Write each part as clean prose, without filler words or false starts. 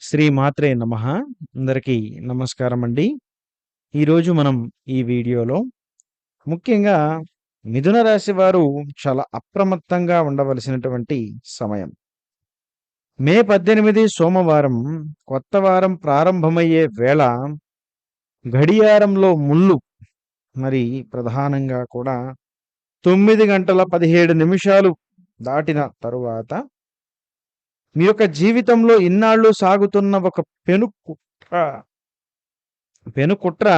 శ్రీ మాత్రే నమః. అందరికీ నమస్కారం అండి. ఈరోజు మనం ఈ వీడియోలో ముఖ్యంగా మిథున రాశి వారు చాలా అప్రమత్తంగా ఉండవలసినటువంటి సమయం. మే 18 సోమవారం కొత్త వారం ప్రారంభమయ్యే వేళ గడియారంలో ముళ్ళు మరి ప్రధానంగా కూడా 9 గంటల 17 నిమిషాలు దాటిన తరువాత మీ యొక్క జీవితంలో ఇన్నాళ్ళు సాగుతున్న ఒక పెనుకుట్ర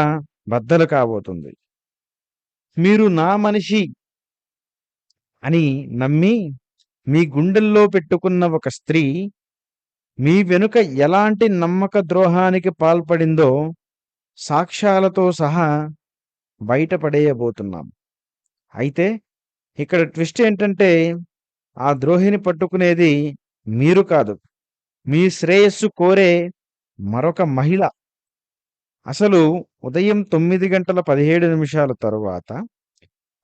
బద్దలు కాబోతుంది. మీరు నా మనిషి అని నమ్మి మీ గుండెల్లో పెట్టుకున్న ఒక స్త్రీ మీ వెనుక ఎలాంటి నమ్మక ద్రోహానికి పాల్పడిందో సాక్ష్యాలతో సహా బయటపడేయబోతున్నాం. అయితే ఇక్కడ ట్విస్ట్ ఏంటంటే ఆ ద్రోహిని పట్టుకునేది మీరు కాదు, మీ శ్రేయస్సు కోరే మరొక మహిళ. అసలు ఉదయం 9 గంటల 17 నిమిషాల తరువాత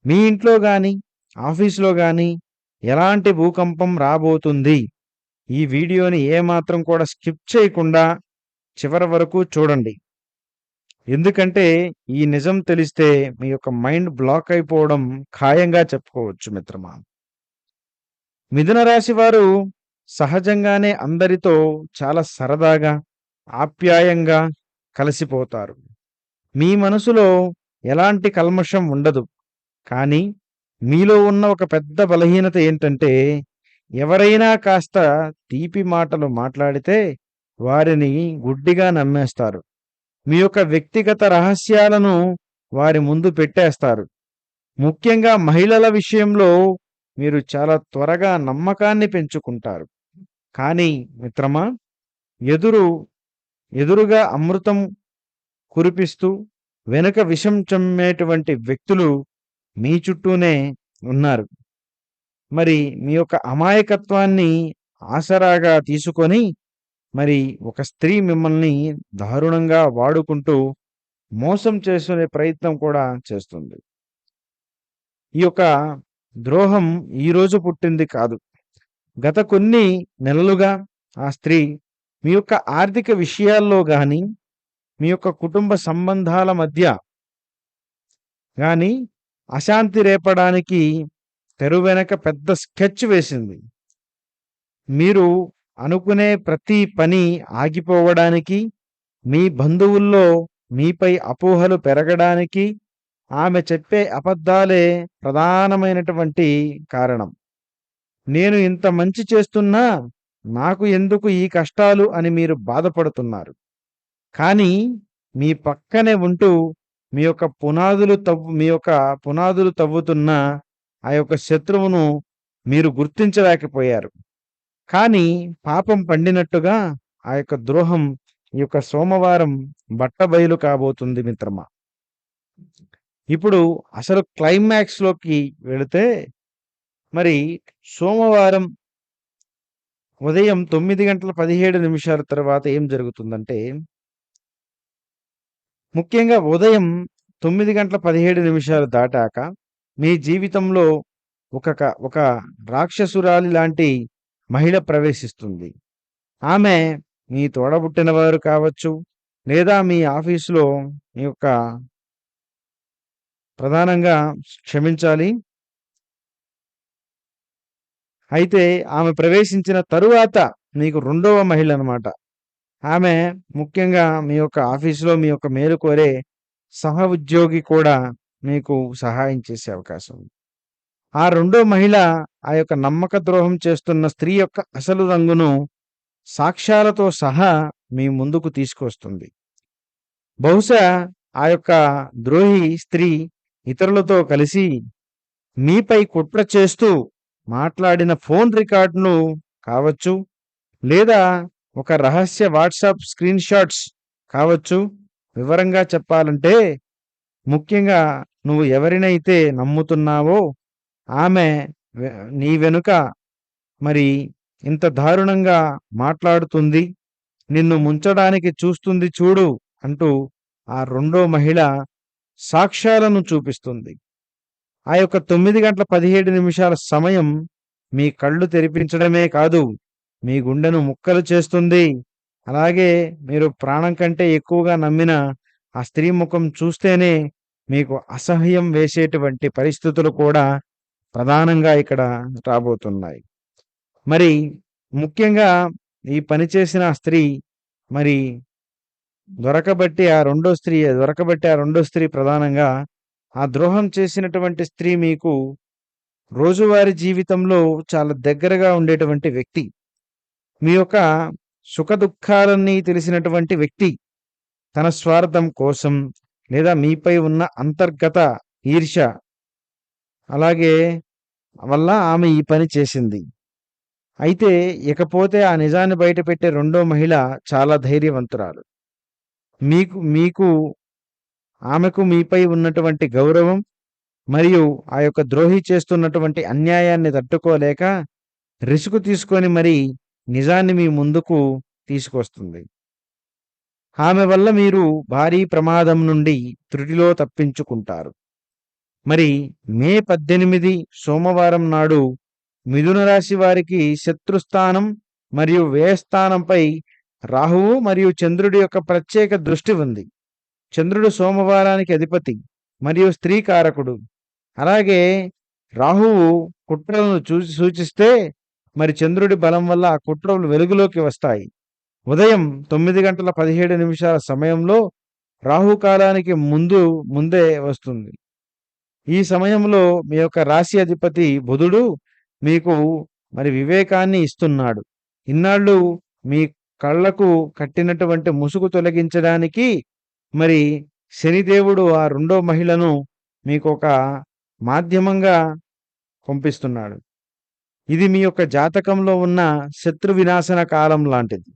మీ ఇంట్లో గాని ఆఫీసులో గాని ఎలాంటి భూకంపం రాబోతుంది? ఈ వీడియోని ఏమాత్రం కూడా స్కిప్ చేయకుండా చివరి వరకు చూడండి. ఎందుకంటే ఈ నిజం తెలిస్తే మీ యొక్క మైండ్ బ్లాక్ అయిపోవడం ఖాయంగా చెప్పుకోవచ్చు మిత్రమా. మిథున రాశి వారు సహజంగానే అందరితో చాలా సరదాగా, ఆప్యాయంగా కలిసిపోతారు. మీ మనసులో ఎలాంటి కల్మషం ఉండదు. కానీ మీలో ఉన్న ఒక పెద్ద బలహీనత ఏంటంటే ఎవరైనా కాస్త తీపి మాటలు మాట్లాడితే వారిని గుడ్డిగా నమ్మేస్తారు. మీ యొక్క వ్యక్తిగత రహస్యాలను వారి ముందు పెట్టేస్తారు. ముఖ్యంగా మహిళల విషయంలో మీరు చాలా త్వరగా నమ్మకాన్ని పెంచుకుంటారు. కానీ మిత్రమా, ఎదురుగా అమృతం కురిపిస్తూ వెనుక విషం చమ్మేటువంటి వ్యక్తులు మీ చుట్టూనే ఉన్నారు. మరి మీ యొక్క అమాయకత్వాన్ని ఆసరాగా తీసుకొని మరి ఒక స్త్రీ మిమ్మల్ని దారుణంగా వాడుకుంటూ మోసం చేసుకునే ప్రయత్నం కూడా చేస్తుంది. ఈ యొక్క ద్రోహం ఈరోజు పుట్టింది కాదు. గత కొన్ని నెలలుగా ఆ స్త్రీ మీ యొక్క ఆర్థిక విషయాల్లో గాని, మీ యొక్క కుటుంబ సంబంధాల మధ్య గాని అశాంతి రేపడానికి తెరువెనక పెద్ద స్కెచ్ వేసింది. మీరు అనుకునే ప్రతి పని ఆగిపోవడానికి, మీ బంధువుల్లో మీపై అపోహలు పెరగడానికి ఆమె చెప్పే అబద్ధాలే ప్రధానమైనటువంటి కారణం. నేను ఇంత మంచి చేస్తున్నా నాకు ఎందుకు ఈ కష్టాలు అని మీరు బాధపడుతున్నారు. కానీ మీ పక్కనే ఉంటూ మీ యొక్క పునాదులు తవ్వుతున్న ఆ యొక్క శత్రువును మీరు గుర్తించలేకపోయారు. కానీ పాపం పండినట్టుగా ఆ యొక్క ద్రోహం ఈ యొక్క సోమవారం బట్టబయలు కాబోతుంది మిత్రమా. ఇప్పుడు అసలు క్లైమాక్స్ లోకి వెళితే మరి సోమవారం ఉదయం 9 గంటల 17 నిమిషాల తర్వాత ఏం జరుగుతుందంటే, ముఖ్యంగా ఉదయం 9 గంటల 17 నిమిషాలు దాటాక మీ జీవితంలో ఒక రాక్షసురాలి లాంటి మహిళ ప్రవేశిస్తుంది. ఆమె మీ తోడబుట్టిన వారు కావచ్చు, లేదా మీ ఆఫీసులో మీ యొక్క ప్రధానంగా క్షమించాలి. అయితే ఆమె ప్రవేశించిన తరువాత మీకు రెండవ మహిళ అన్నమాట. ఆమె ముఖ్యంగా మీ యొక్క ఆఫీసులో మీ యొక్క మేలు కోరే సహ ఉద్యోగి కూడా మీకు సహాయం చేసే అవకాశం ఉంది. ఆ రెండో మహిళ ఆ యొక్క నమ్మక ద్రోహం చేస్తున్న స్త్రీ యొక్క అసలు రంగును సాక్ష్యాలతో సహా మీ ముందుకు తీసుకొస్తుంది. బహుశా ఆ యొక్క ద్రోహి స్త్రీ ఇతరులతో కలిసి మీపై కుట్ర చేస్తూ మాట్లాడిన ఫోన్ రికార్డును కావచ్చు, లేదా ఒక రహస్య వాట్సాప్ స్క్రీన్ షాట్స్ కావచ్చు. వివరంగా చెప్పాలంటే ముఖ్యంగా నువ్వు ఎవరినైతే నమ్ముతున్నావో ఆమె నీ వెనుక మరి ఇంత దారుణంగా మాట్లాడుతుంది, నిన్ను ముంచడానికి చూస్తుంది చూడు అంటూ ఆ రెండో మహిళ సాక్ష్యాలను చూపిస్తుంది. ఆ యొక్క 9 గంటల 17 నిమిషాల సమయం మీ కళ్ళు తెరిపించడమే కాదు, మీ గుండెను ముక్కలు చేస్తుంది. అలాగే మీరు ప్రాణం కంటే ఎక్కువగా నమ్మిన ఆ స్త్రీ ముఖం చూస్తేనే మీకు అసహ్యం వేసేటువంటి పరిస్థితులు కూడా ప్రధానంగా ఇక్కడ రాబోతున్నాయి. మరి ముఖ్యంగా ఈ పని చేసిన ఆ స్త్రీ మరి దొరకబట్టి ఆ రెండో స్త్రీ ప్రధానంగా ఆ ద్రోహం చేసినటువంటి స్త్రీ మీకు రోజువారీ జీవితంలో చాలా దగ్గరగా ఉండేటువంటి వ్యక్తి. మీ యొక్క సుఖదుఖాలన్నీ తెలిసినటువంటి వ్యక్తి. తన స్వార్థం కోసం లేదా మీపై ఉన్న అంతర్గత ఈర్ష్య అలాగే వల్ల ఆమె ఈ పని చేసింది. అయితే ఇకపోతే ఆ నిజాన్ని బయటపెట్టే రెండో మహిళ చాలా ధైర్యవంతురాలు. మీకు మీకు ఆమెకు మీపై ఉన్నటువంటి గౌరవం మరియు ఆ యొక్క ద్రోహి చేస్తున్నటువంటి అన్యాయాన్ని తట్టుకోలేక రిస్క్ తీసుకొని మరి నిజాన్ని మీ ముందుకు తీసుకొస్తుంది. ఆమె వల్ల మీరు భారీ ప్రమాదం నుండి త్రుటిలో తప్పించుకుంటారు. మరి మే 18 సోమవారం నాడు మిథున రాశి వారికి శత్రుస్థానం మరియు వ్యయస్థానంపై రాహువు మరియు చంద్రుడి యొక్క ప్రత్యేక దృష్టి ఉంది. చంద్రుడు సోమవారానికి అధిపతి మరియు స్త్రీ కారకుడు. అలాగే రాహువు కుట్రలను సూచిస్తే మరి చంద్రుడి బలం వల్ల ఆ కుట్రలు వెలుగులోకి వస్తాయి. ఉదయం 9:17 సమయంలో రాహుకాలానికి ముందే వస్తుంది. ఈ సమయంలో మీ యొక్క రాశి అధిపతి బుధుడు మీకు మరి వివేకాన్ని ఇస్తున్నాడు. ఇన్నాళ్ళు మీ కళ్ళకు కట్టినటువంటి ముసుగు తొలగించడానికి మరి శనిదేవుడు ఆ రెండో మహిళను మీకు ఒక మాధ్యమంగా పంపిస్తున్నాడు. ఇది మీ యొక్క జాతకంలో ఉన్న శత్రు వినాశన కాలం లాంటిది.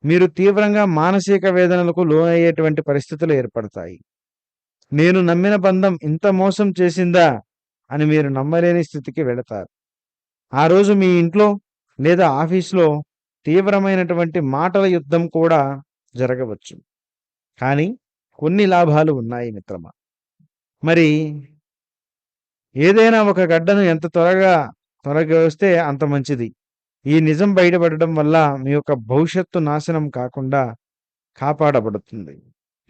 మీరు తీవ్రంగా మానసిక వేదనలకు లోనయ్యేటువంటి పరిస్థితులు ఏర్పడతాయి. నేను నమ్మిన బంధం ఇంత మోసం చేసిందా అని మీరు నమ్మలేని స్థితికి వెళతారు. ఆ రోజు మీ ఇంట్లో లేదా ఆఫీస్లో తీవ్రమైనటువంటి మాటల యుద్ధం కూడా జరగవచ్చు. కానీ కొన్ని లాభాలు ఉన్నాయి మిత్రమా. మరి ఏదైనా ఒక గడ్డను ఎంత త్వరగా వస్తే అంత మంచిది. ఈ నిజం బయటపడడం వల్ల మీ యొక్క భవిష్యత్తు నాశనం కాకుండా కాపాడబడుతుంది.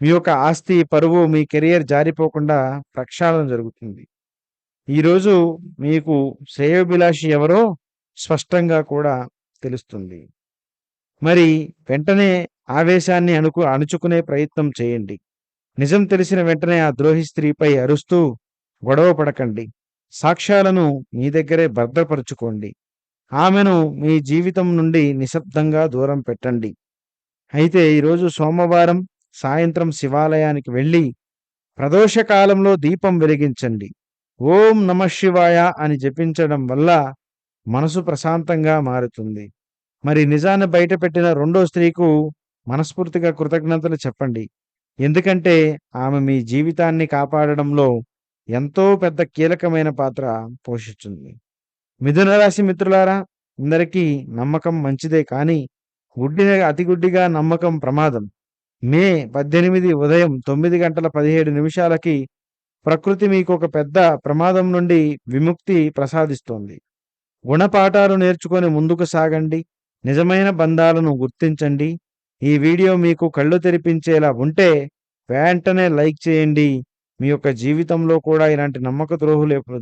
మీ యొక్క ఆస్తి, పరువు, మీ కెరియర్ జారిపోకుండా ప్రక్షాళన జరుగుతుంది. ఈరోజు మీకు శ్రేయోభిలాషి ఎవరో స్పష్టంగా కూడా తెలుస్తుంది. మరి వెంటనే ఆవేశాన్ని అణుచుకునే ప్రయత్నం చేయండి. నిజం తెలిసిన వెంటనే ఆ ద్రోహి స్త్రీపై అరుస్తూ గొడవ పడకండి. సాక్ష్యాలను మీ దగ్గరే భద్రపరుచుకోండి. ఆమెను మీ జీవితం నుండి నిశ్శబ్దంగా దూరం పెట్టండి. అయితే ఈరోజు సోమవారం సాయంత్రం శివాలయానికి వెళ్ళి ప్రదోషకాలంలో దీపం వెలిగించండి. ఓం నమః శివాయ అని జపించడం వల్ల మనసు ప్రశాంతంగా మారుతుంది. మరి నిజాన్ని బయటపెట్టిన రెండో స్త్రీకు మనస్ఫూర్తిగా కృతజ్ఞతలు చెప్పండి. ఎందుకంటే ఆమె మీ జీవితాన్ని కాపాడడంలో ఎంతో పెద్ద కీలకమైన పాత్ర పోషించింది. మిథున రాశి మిత్రులారా, అందరికీ నమ్మకం మంచిదే, కానీ అతి గుడ్డిగా నమ్మకం ప్రమాదం. మే 18 ఉదయం 9:17 ప్రకృతి మీకు ఒక పెద్ద ప్రమాదం నుండి విముక్తి ప్రసాదిస్తోంది. గుణపాఠాలు నేర్చుకొని ముందుకు సాగండి. నిజమైన బంధాలను గుర్తించండి. ఈ వీడియో మీకు కళ్ళు తెరిపించేలా ఉంటే వెంటనే లైక్ చేయండి. మీ యొక్క జీవితంలో కూడా ఇలాంటి నమ్మక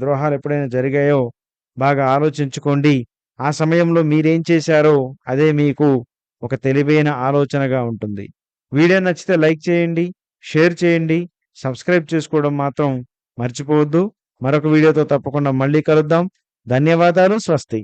ద్రోహాలు ఎప్పుడైనా జరిగాయో బాగా ఆలోచించుకోండి. ఆ సమయంలో మీరేం చేశారో అదే మీకు ఒక తెలివైన ఆలోచనగా ఉంటుంది. వీడియో నచ్చితే లైక్ చేయండి, షేర్ చేయండి, సబ్స్క్రైబ్ చేసుకోవడం మాత్రం మర్చిపోవద్దు. మరొక వీడియోతో తప్పకుండా మళ్ళీ కలుద్దాం. ధన్యవాదాలు. స్వస్తి.